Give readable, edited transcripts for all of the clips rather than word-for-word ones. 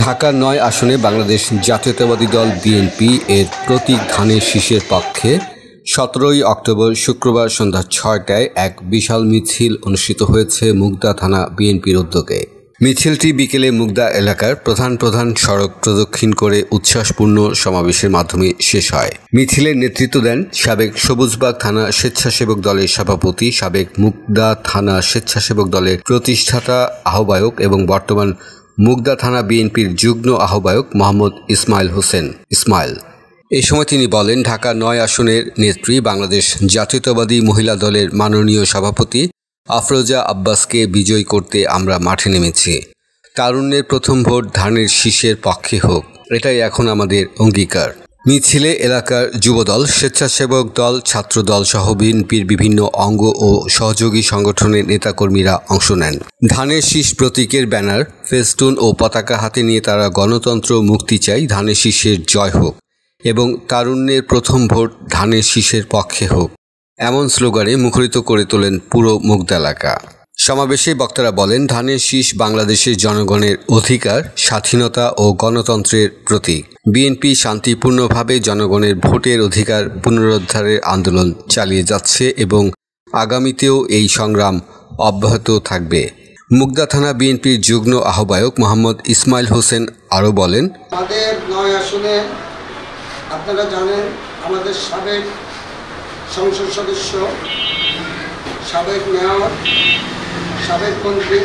ঢাকার ৯ আসনে বাংলাদেশ জাতীয়তাবাদী দল বিএনপি এর প্রতীক ধানের শীষের পক্ষে ১৭ই অক্টোবর শুক্রবার সন্ধ্যা ৬টায় এক বিশাল মিছিল অনুষ্ঠিত হয়েছে মুগদা থানা বিএনপির উদ্যোগে। মিছিলটি বিকেলে মুগদা এলাকার প্রধান সড়ক প্রদক্ষিণ করে উচ্ছ্বাসপূর্ণ সমাবেশের মাধ্যমে শেষ হয়। মিছিলের নেতৃত্ব দেন সাবেক সবুজবাগ থানা স্বেচ্ছাসেবক দলের সভাপতি, সাবেক মুগদা থানা স্বেচ্ছাসেবক দলের প্রতিষ্ঠাতা আহ্বায়ক এবং বর্তমান মুগদা থানা বিএনপির যুগ্ম আহ্বায়ক মোহাম্মদ ইসমাইল হোসেন ইসমাইল। এই সময় তিনি বলেন, ঢাকা ৯ আসনের নেত্রী বাংলাদেশ জাতীয়তাবাদী মহিলা দলের মাননীয় সভাপতি আফরোজা আব্বাসকে বিজয়ী করতে আমরা মাঠে নেমেছি। তারুণ্যের প্রথম ভোট ধানের শীষের পক্ষে হোক, এটাই এখন আমাদের অঙ্গীকার। মিছিলে এলাকার যুবদল, স্বেচ্ছাসেবক দল, ছাত্রদল সহ বিএনপির বিভিন্ন অঙ্গ ও সহযোগী সংগঠনের নেতাকর্মীরা অংশ নেন। ধানের শীষ প্রতীকের ব্যানার, ফেস্টুন ও পতাকা হাতে নিয়ে তারা গণতন্ত্র মুক্তি চাই, ধানের শীষের জয় হোক এবং তারুণ্যের প্রথম ভোট ধানের শীষের পক্ষে হোক এমন স্লোগানে মুখরিত করে তোলেন পুরো মুগদা এলাকা। সমাবেশে বক্তারা বলেন, ধানের শীষ বাংলাদেশের জনগণের অধিকার, স্বাধীনতা ও গণতন্ত্রের প্রতীক। বিএনপি শান্তিপূর্ণভাবে জনগণের ভোটের অধিকার পুনরুদ্ধারের আন্দোলন চালিয়ে যাচ্ছে এবং আগামীতেও এই সংগ্রাম অব্যাহত থাকবে। মুগদা থানা বিএনপির যুগ্ম আহ্বায়ক মোহাম্মদ ইসমাইল হোসেন আরও বলেন, আমাদের ৯ আসনে আপনারা জানেন আমাদের সাবেক সংসদ সদস্য, সাবেক মেয়র, সাবেক মন্ত্রী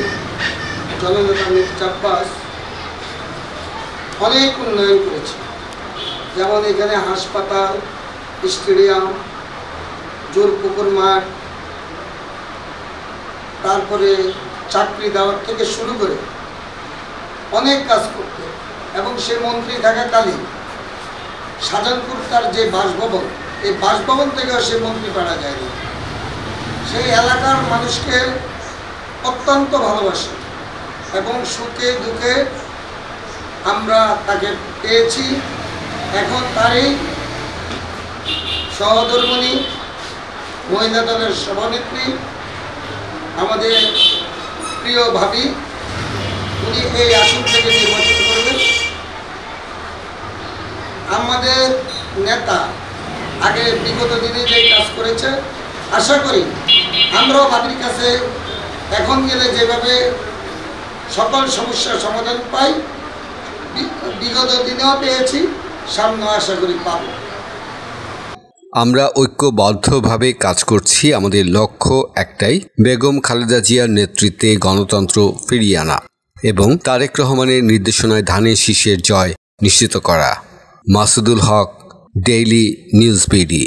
জননেতা মির্জা আব্বাস অনেক উন্নয়ন করেছে। যেমন এখানে হাসপাতাল, স্টেডিয়াম, জোরপুকুর মাঠ, তারপরে চাকরি দেওয়ার থেকে শুরু করে অনেক কাজ করতে, এবং সে মন্ত্রী থাকাকালীন শাহজাহানপুর তার যে বাসভবন, এই বাসভবন থেকেও সে মন্ত্রী পাওয়া যায়নি। সেই এলাকার মানুষকে অত্যন্ত ভালোবাসে এবং সুখে দুঃখে আমরা তাকে পেয়েছি। এখন তারই সহধর্মিণী মহিলা দলের সভানেত্রী, আমাদের প্রিয় ভাবি, উনি এই আসন থেকে নির্বাচিত করবেন। আমাদের নেতা আগে বিগত দিনে যে কাজ করেছে, আশা করি আমরাও ভাবির কাছে এখন গেলে যেভাবে সকল সমস্যার সমাধান পাই, বিগত দিনেও পেয়েছি, সামনেও আশা করি পাব। আমরা ঐক্যবদ্ধভাবে কাজ করছি। আমাদের লক্ষ্য একটাই, বেগম খালেদা জিয়ার নেতৃত্বে গণতন্ত্র ফিরিয়ে আনা এবং তারেক রহমানের নির্দেশনায় ধানের শীষের জয় নিশ্চিত করা। মাসুদুল হক, ডেইলি নিউজ বিডি।